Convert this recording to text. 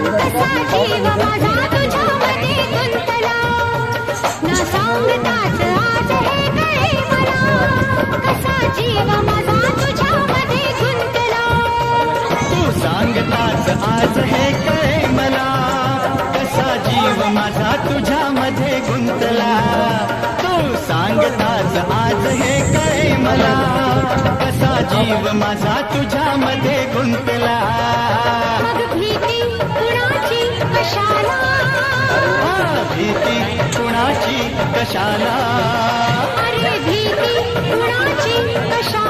कसा जीव माझा तुझ्यामध्ये गुंतला, न सांगताच आज हे कळे मला, कसा जीव माझा तुझ्यामध्ये गुंतला. तू सांगताच आज हे कळे मला, कसा जीव माझा तुझ्यामध्ये गुंतला. तू सांगताच आज हे कळे मला, कसा जीव माझा तुझ्यामध्ये गुंतला. मग भीती कुणाची कशाला, भीती कुणाची कशाला, अरे भीती कुणाची कशाला.